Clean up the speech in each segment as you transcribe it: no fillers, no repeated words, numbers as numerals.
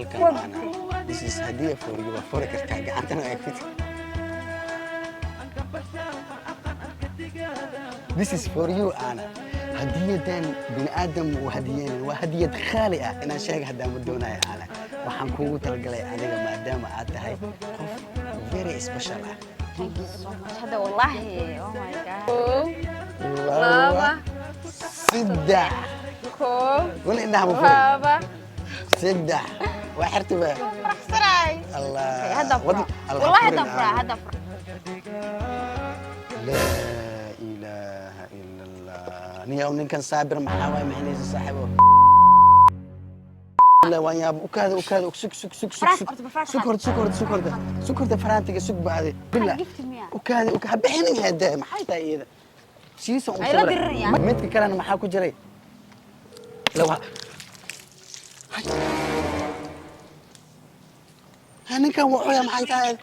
welcome Anna. This is hadiah for you. For kartaa gacantana ay fit. This is for you Anna. هدية بني آدم وهديين وهدية خالئة إن شيء هذا مدونا يا أنا وحنكون تلقى أنا ما دام أتاهي very special. Thank you so much. هذا والله oh my god. بابا. سدع. كو. قول إنها مفروض. بابا. سدع. وحرت بقى. فرح سراي. الله. هذا فرح. والله هذا فرح هذا فرح. لا إله إلا الله. نيوم كان صابر محاوي محنيز صاحبه. لا ويا وكذا سكر ده فرانتك سك بعد بالله وكذا بحين هذا ما حيتا إذا شيء سوى متك كلام ما حاكو جري لو هني كان وحيا ما حيتا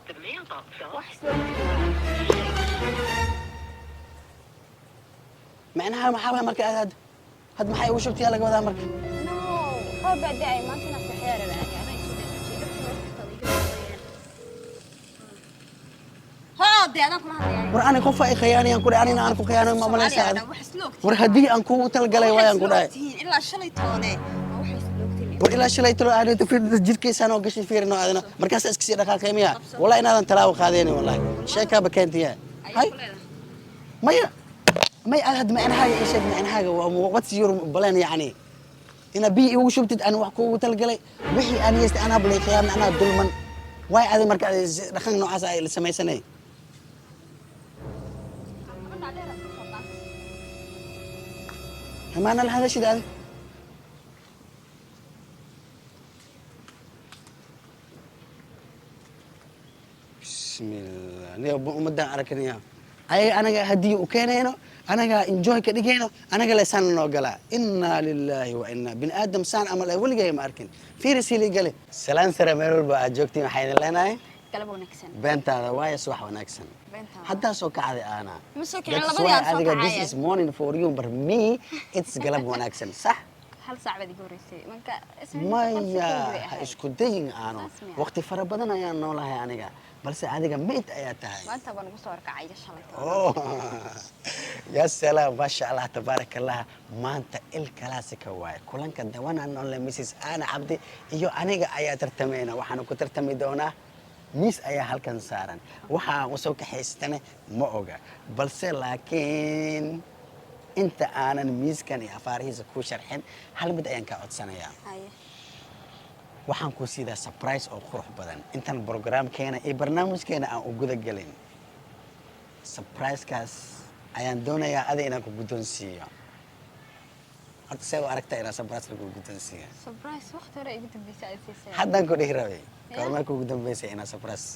معناها ما حاول مركز هذا ما حي وشفت يلا قبل مركز هو بدأي ما كنا في حيرة يعني أنا هادي أنا كل هادي وراني كوفا خياني أنكو أنا كوفا خياني ما ملا سعد ورهدي أنكو تلقى ويا أنكو ده إلا شلي توني وإلا شلي ترى أنا تفيد جيل كيس أنا وقش فير إنه هذا مركز أسكسي دخل خيمية والله إن هذا تلاو خاديني والله شيكا بكنتيا هاي ما أهد ما أنا هاي إيش ما أنا هاي وقت يور بلان يعني إن بيئي وشبتت أنا وحكو تلقى وحي أنا أنا بلي خيام أنا دولمن واي هذا مركز دخلنا نوع عسى اللي سمي سنة ما أنا هذا الشيء ده بسم الله نيو مدة أركنيها أي أنا هدي وكينينو أنا إنجوي كديجينو أنا قال سان نوجلا إنا لله وإنا بن آدم سان أمل أول جاي ماركن في رسالة قال سلام سر ميرول بأجوكتي محين لنا كلام ونكسن بنت هذا واي صح ونكسن حتى سوك عادي أنا مسوك على بدي this is morning for you but me it's قلب ونكسن صح هل صعب دي قريسي منك ما يا إسكودين أنا وقت فربنا يا نولا يعني بس هذه ميت آياتها ما أنت بنقول صور كعيش أوه يا سلام ما شاء الله تبارك الله ما أنت الكلاسيك واي كلن كده وانا نقول ميسيس أنا عبدي إيو أنا آيات ترتمينا وحنا كترتمي دونا ميس آية هالكن سارن وها وسوك حيستنا موجا بس لكن أنت أنا ميس كان يفاريز كوشرحين هل بدأ ينكأت سنة يا waxaan ku siidaa surprise oo qurux badan intan barnaamijkeena ee barnaamijkeena aan u guda galin surprise kaas ayaan doonayaa aad inaan ku guddoonsiiyo hadda see u aragtaa inaan surprise lagu guddoonsiiyo surprise waqti hore igu dambeysay aad siisay haddaan ku dhihi rabay goormaa kugu dambeysay inaan surprise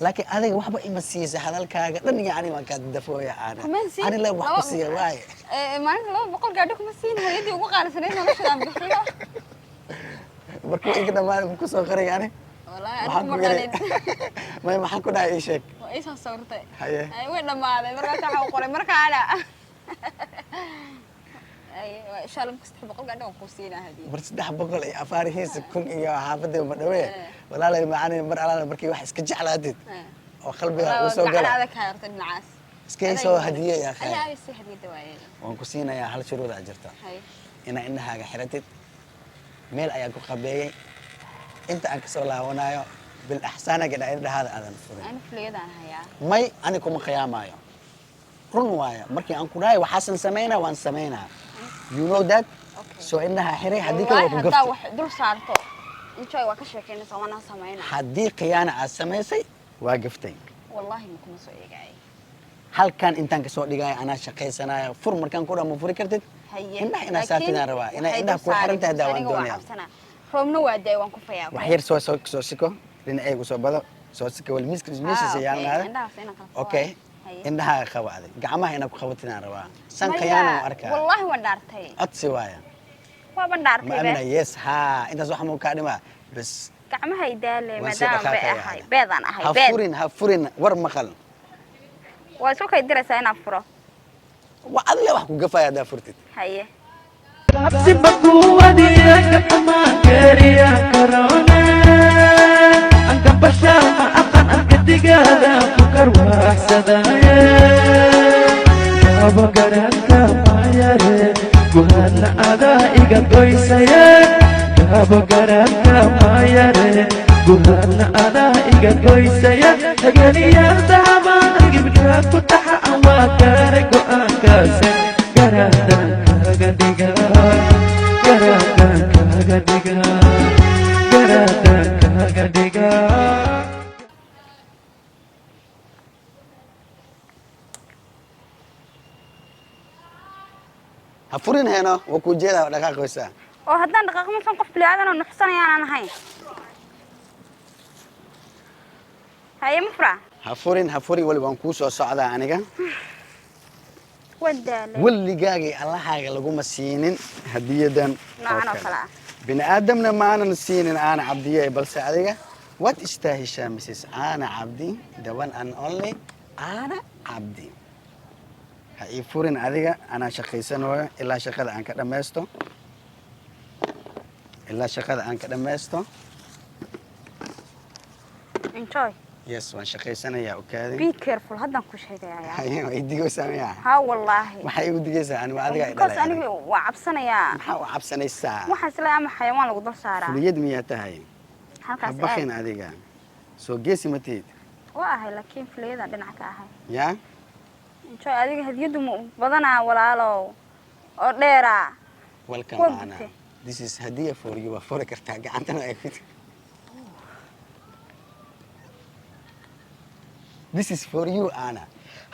laakiin adiga waxba ima siisa hadalkaaga dhan yacni waan kaa dafooya ani le wax ku siiya waaye maalinta 200 gaadho kuma siin hooyadii ugu qaalisaneyd nolosha aan bixiyo markuu iga dhamaan ku soo qaray yani wallahi aad ma qalin ma maxaan ku dhahay ii sheeg waa ii soo sawirtay haye ay way dhamaaday markaas waxa uu qoray markaana ay insha Allah ku 300 gaadho ku siinaa hadii bar 300 iyo afaarihiisa kun iyo xaafadda ma dhaweey walaalay macaan mar alaala markii wax iska jeclaadid oo qalbiga uu soo gala aad ka yartay dhinacaas iska soo hadiye ya akhay ay si hadiyada waayay waan ku siinayaa hal shuruud jirta ina indhahaaga xiratid meel ayaan ku qabeeyay inta aan ka soo laawanayo bil ahsaana gada indhahaada aadan furin aan fuleedaan hayaa may ani kuma qiyaamayo run waaya markii aan ku dhahay waxaan sameynaa waan sameynaa you know that so indhaha xiray hadii kale ku gafto wax dul saarto inta waa ka sheekeynaysaa waan sameynaa hadii qiyaana aad sameysay waa gaftay wallahi ma kuma soo eegay halkan intaan ka soo dhigay ana shaqeysanayo fur markaan ku dhaamo furi kartid indhaha ina saatina rabaa ina indhaha ku xirantahay daawaan doonaya roomna waa day waan ku fayaa wax yar soo siko dhinacay ku soo bado soo siko wal miskris meesha yaanada okay indhaha qabaaday gacmaha ina ku qabatina rabaa san qiyaana arkaa wallahi waan dhaartay adsi waaya waa ban dhaartay ma amina yes ha intaas wax ma ka dhima bas gacmaha idaale madam bay ahay beedan ahay beed ha furin war maqal waa soo kay diraysaa inaan furo waa adle wax ku gafaya daa furtid haye Abdi baku wadiya katama kariya corona guursadaaye gabo garaadka maayare guhaadna adaa iga goysaye gabo garaadka maayare guhaadna adaa iga goysaya hageliyaada habaan gibdhaa ku taxa aan waa gaaray go'aankaase garaadan kaaga dhiga garaadan kaaga dhiga garaadan kaaga dhiga hafurin heeno waa ku jeedaa dhaqaaqaysaa oo haddaan dhaqaaqo masan qof bilaadan oo nuxsanayaan aan ahayn haye mafra hafurin wali waan kuu soo socdaa aniga wadaale weligaagii allahaaga laguma siinin hadiyadan noocan oo kale ah bini aadamna maanan siinin aana cabdiye balse adiga waad istaahishaa mrs aana cabdi the one and only aana cabdi ha ii furin adiga anaa shaqaysanayo ilaa shaqada aan ka dhammaysto enjoy yes waan shaqaysanayaa okaadi be careful haddaan ku sheegayaa haye way digaysaa miyaa ha wallaahi maxay igu digaysaa aniga adiga ay because dhalay aniga waa cabsanayaa maxaa u cabsanaysaa waxaan isla ama xayawaan lagu dul saaraa fuliyad miyaa tahay halkaas habakhin adiga soo geesi matid waa ahay laakiin filayadan dhinac ka ahay yaa enjoy adiga hadiyadu ma badanaa walaalow oo dheeraa welcome ana this is hadiya for you waa furi kartaa gacantana ay ku this is for you ana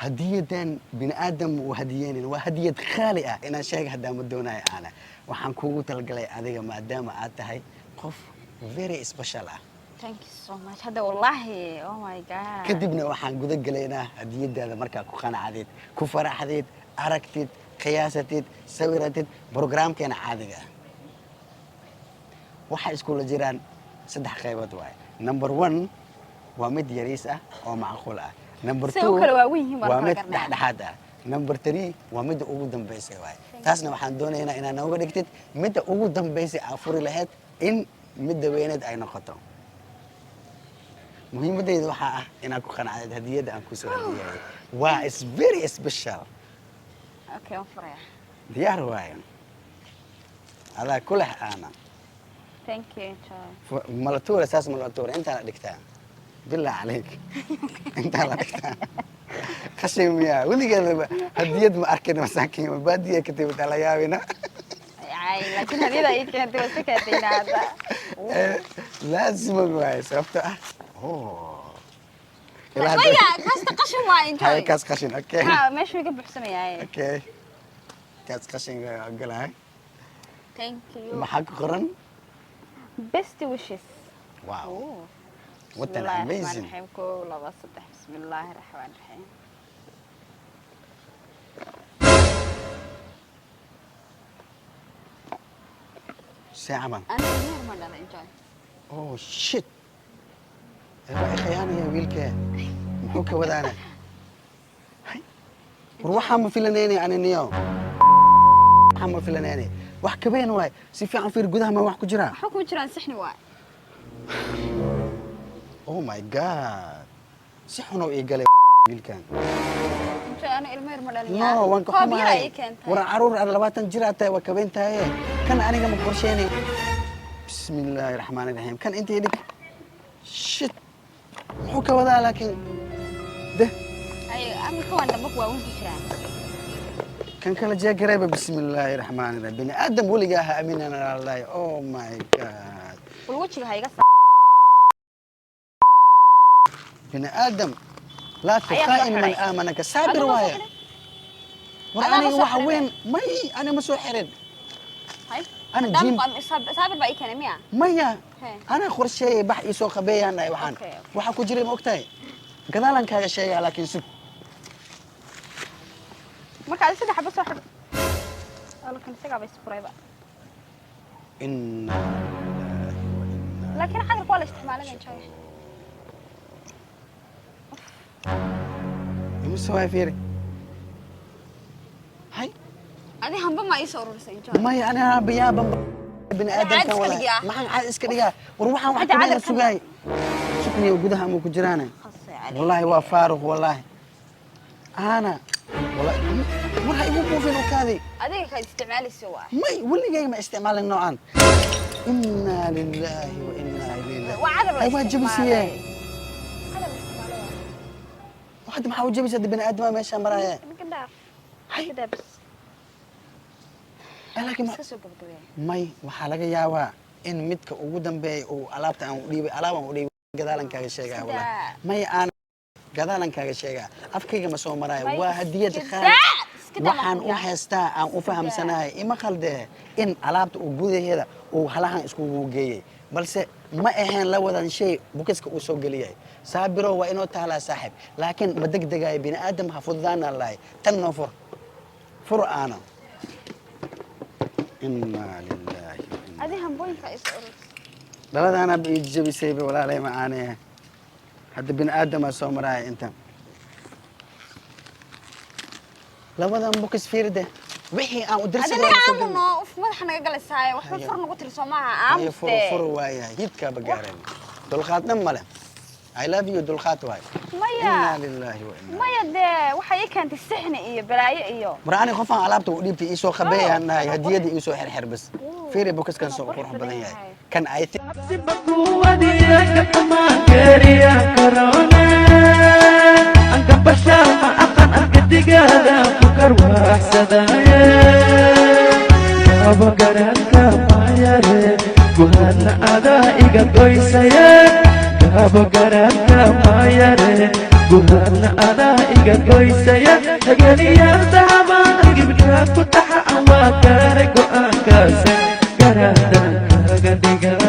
hadiyadan bini aadam uu hadiyeenin waa hadiyad khaali ah inaan sheega haddaan ma doonayo ana waxaan kuugu talagalay adiga maadaama aad tahay qof very special ah thank you so much hada wallahi oh my god kadibna waxaan guda galaynaa hadiyadaada markaa ku qanacdeed ku faraxdeed aragtid qiyaasatid sawiratid programkeena caadiga ah waxay iskula jiraan 3 qaybood waay number 1 waa mid yariis ah oo macquul ah number 2 waa mid dhexdhexaad ah number 3 waa mid ugu dambeysay waay taasna waxaan doonaynaa inaad nooga dhigtid midda ugu dambeysay aan furi lahayd in midda weyneed ay noqoto muhiimadeyda waxaa ah inaad ku qanacdeed hadiyadda aan kusoo hadiyay waa is very special okay on furaya diyaar waayo adaa ku leh aana thank you enjoy malatura saas malatura intaa la dhigtaa bilaa calayk intaa la dhigtaa qashin miyaa weligeedaba hadiyad ma arkin masaakiin baadiya ka timid ala yaabina ay laakiin hadiyada ay keentay waa sakatayna hadda laazima waaye sababta ah waya kaasta qashin waa enjoy hay kaas qashin okay ha meeshu iga buuxsamayaa okay kaas qashin galahay thank you maxaa ku qoran best wishes wow what بسم an الله الرحمن amazing الرحيم كل بصدح بسم الله الرحمن الرحيم ساعة من أنا غير مرة أنا enjoy oh shit ايه خيانة يا ويلك محوكة ودانا روحها ما في لنيني عن النيوم ما في لنيني wax ka been waay si fiican fiir gudaha ma wax ku jira حكم جيران سحني واي oh my god si xun oo igalay wiilkan enjoy أنا المير مرة no waan ka xumahay war caruur aan 20 jir aad tahay waa ka been tahay kan aniga ma qorsheenay bismillaahir rahmaanir rahiim kan intii dhig shit muxuu ka wadaa laakiin أي أمي كمان دمك واون جيران كان كلا جا قريبة بسم الله الرحمن الرحيم بني آدم ولي جاها أمين أنا الله أوه ماي جاد والوجه هاي قصة بني آدم لا تخائن من آمنك سابر وايا وأنا وحوين مي أنا مسوحرد هاي أنا جيم سابر بقى كان ميا ميا أنا خور شيء بح يسوق بيا أنا وحان وحكو جري موقتي كذا لك هذا الشيء لكن سب marka aad saddex xabas waxa wala kan isaga bay isfuray ba إن laakiin xaqir wala isticmaalada enjoy مسوي فيري هاي adi hamba ma ii soo ururisay enjoy ماي أنا بيابا بني آدم كان ولا ما عاد إسكريا وروحان واحد كمان سجاي شكني وجودها مو كجرانة والله هو فارغ والله أنا والله مرة يبغوا في نكادي adiga ka isticmaalayso waa ما واللي جاي ما استعمال النوعان إنا لله وإنا إليه وعدم أيوة جبسية عدم isticmaalo واحد ما حاول جبسة دي بني آدم ماشي مرايا ninkan dhaaf هاي kida bas لكن iska soo gabagabay may waxaa laga yaabaa in midka ugu dambeeya uu alaabta aan u dhiibay alaab aan u dhiibay gadaalan kaaga sheegaa walahi may aan gadaalan kaaga sheegaa afkayga ma soo maraayo waa hadiyad qaali waxaan u haystaa aan u fahamsanahay ima khaldee in alaabta uu gudaheeda uu halahan iskugu geeyey balse ma ahayn la wadan shay bukiska uu soo geliyay saabiro waa inoo taalaa saaxiib laakiin ma degdegayo bini aadam ha fududaana lahay tan noo fur aana إنا لله adi hambooyinka is urus دلنا أنا بيجي سيبي ولا لي معاني هذا بن آدم سو مراي أنت لو هذا بوكس فيرده وحي أنا أدرس adi la aamuno uf madaxa naga galaysaay waxba fur nagu tirso maaha aamuste فر وايا يدك بقارن دول خاتنا ماله I love you دول خات واي maya إنا لله وإنا maya dee waxa ii keentay sixni iyo balaayo iyo براني خوفا علابته وديبتي إيسو خبيه أنا هدية إيسو حر بس فيري بوكس كان سو قرح بدنيا كان آيتي Sibakuwadiya kamaangeeriya karoone anka bashaar ma aqan arka digaada ku karwaxsadaaye gaabo garaadka maayare guhaadna adaa iga goysaye gaabo garaadka maayare guhaadna adaa iga goysaye hageliyaadahaba gibdhaa ku taxa aan waa gaaray go'aankaase garaadan kaaga dhigaa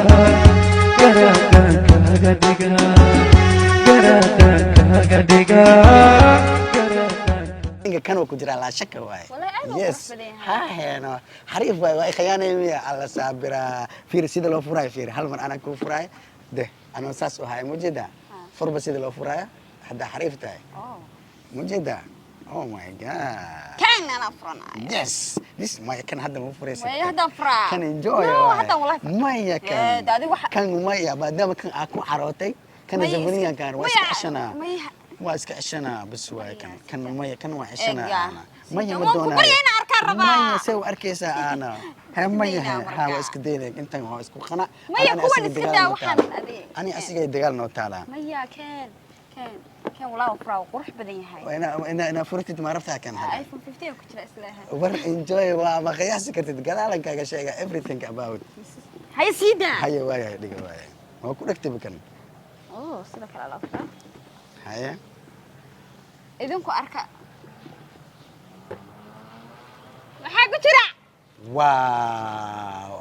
كانوا كجرا لا شك واي والله يس ها هنا حريف واي خيانه على صابره في رصيد لو فراي في هل من انا كو فراي ده انا اساس هاي موجوده فرب رصيد لو فراي حدا حريف تاعي موجوده او ماي جاد كان انا فرنا يس ذس ما كان هذا مو فريس ما هذا فرا كان انجوي هذا والله ما كان دادي waxa كان ما بعد كان اكو عروتي كان زمنيا كان واسكعشنا waa iska ceshana bas waay kan maya kan waa ceshana ana maya ma doonaa buriyana arkaan rabaa maya say u arkaysaa ana ha maya ha waa iska deeday intan waa isku qana maya kuwan iska daa waxaan ani asigay dagaal noo taalaa maya kan walaa fraa qurux badan yahay ina furtid ma rabtaa kan hada iPhone 15 ku jira islaaha war enjoy waa ma qiyaasi kartid gadaalan kaaga sheega everything about hay siida haya waaya dhiga waaya waa ku dhagtay kan sida kala la fraa haya idinku arka maxaa ku jira wow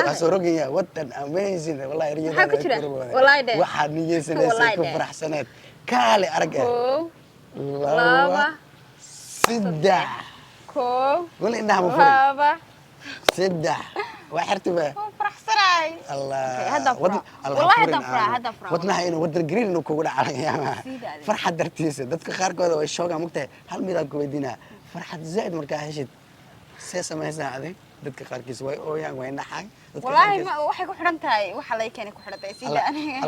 asorogaya what an amazing wallahi riyada maxaa ku jira wallahi de waxaad niyeysanaysaa ku faraxsaneed kaale arag laba saddex wala indhaha ma furin laba saddex waa xirtiba faraxsanaay الله هذا فرح والله هذا فرح wadnaha inuu wadar green inuu kugu dhacay farxad dartiisa dadka qaarkood way shooga mugtay hal mid aan ku weydiinaa farxad zaid markaa heshid see samaysaa adig dadka qaarkiis way ooyaan way naxaan wallahi waxay ku xiran tahay waxa la keenay ku xiran tahay sida aniga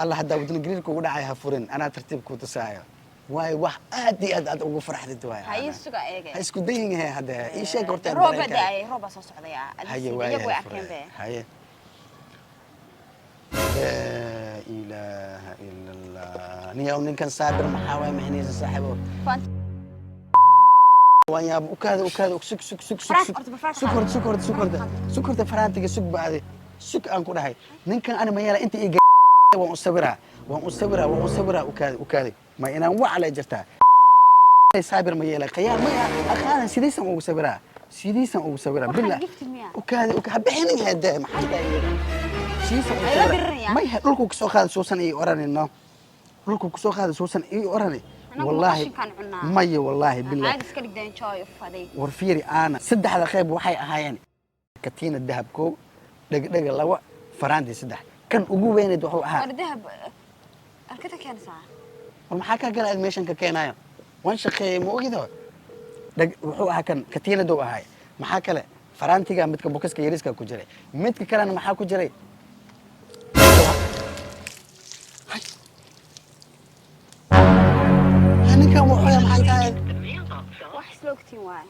Allah hadda wadna green kugu dhacay ha furin ana tartiib ku tusaayo way wax aad iyo aad ugu farxdid way hay suga eegay ha isku dayin yahay hadda ii sheeg horta rooba soo socdaya iyagu way arkeen be haye لا إله إلا الله نيا ونكن صابر محاوي مهنيز صاحبه ويا وكذا سك سكر فرانتك سك بعد سك أنكو هاي نكن أنا ما يلا أنت إيه وأصبرها وكذا ما أنا وعلى جرتها صابر ما يلا خيال ما أخانا سيديسم وصبرها بالله وكذا بحين هذا ما حدا ما هي لكم كسو خالد سوسن إيه أراني لكم كسو خالد سوسن إيه أراني والله ما هي والله بالله عاد اسكرك دين شاي فدي ورفيري أنا سدح هذا خيب وحي أهايني كتين الذهب كو دق لوا فرانتي سدح كان أبو وين يدوحوا أها الذهب أركتك كان ساعة والمحاكا قال أدميشن ككينايا وان شقي مو كده دق وحوا أها كان كتين دو أهاي محاكا له فرانتي قام متك بوكسك يريسك كوجري متك كلام محاكو جري ninkan wuxuu maxay tahay ogtiin waay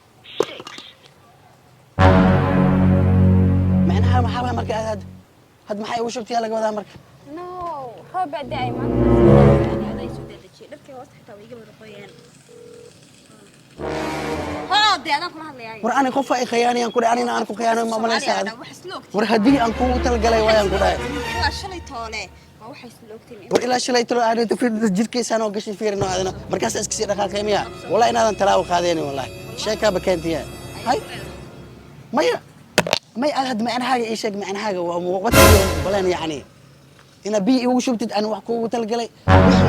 معناها ما حابة مركز هاد محي وش بتيا لك وذا مركز no roob da'ay maanta aday soo dadajiyay dharkay hoos xitaa way iga warqoyaan dee adaan kula hadlayaa war ani qof ay khiyaanayaan ku dhaanina aan ku khiyaano ma malaysa war hadii aan ku talgalay waayaan ku dhaay ilaa shalay toole waa waxay isla ogtiin war ilaa shalay toole aan tafid jirkiisana oo gashay fiirino adana markaas iska sii dhaqaaqay miya wallahi inaadan talaaw qaadeen wallahi sheeka bakeentiya hay maya ما أهد معنى حاجة إيش معنى حاجة وقتها بلان يعني أنا بي وشفتت أنا وحكو وتلقلي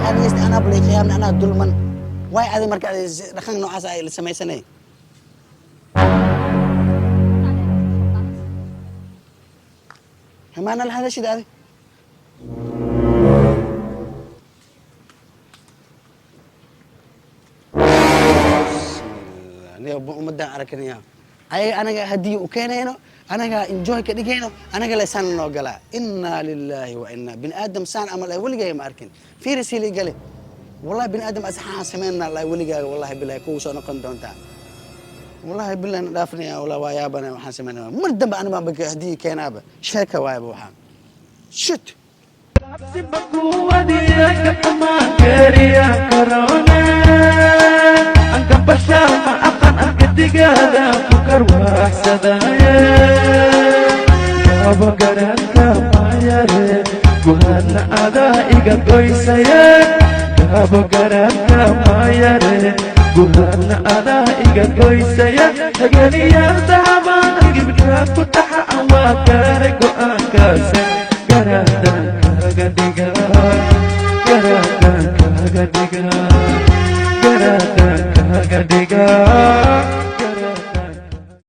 أنا يست أنا بلي خيام أنا دولمن واي هذا مركز دخلنا نوع عسى لسماي سنة هم أنا هذا الشيء ده أنا مدة أركنيها أي أنا هدي وكينينو أنا إنجوي كديكينو أنا قال سان نوجلا إنا لله وإنا بن آدم سان أمل أول جاي ماركن في رسالة قال والله بن آدم أصحى سمعنا الله أول جاي والله بالله كوش أنا كنت دونتا والله بالله دافني ولا ويابنا وحاسمنا مردم أنا ما بقى هدي كينابة شركة وياب وحام شت digada fukar waxsadaya gaba garanka mayare guhana ada iga goysaya gaba garanka mayare guhana ada iga goysaya hagaliya dahaban gibdha ku taxa awakare go'aankaasa garadan kaga dhiga garadan kaga dhiga garadan kaga dhiga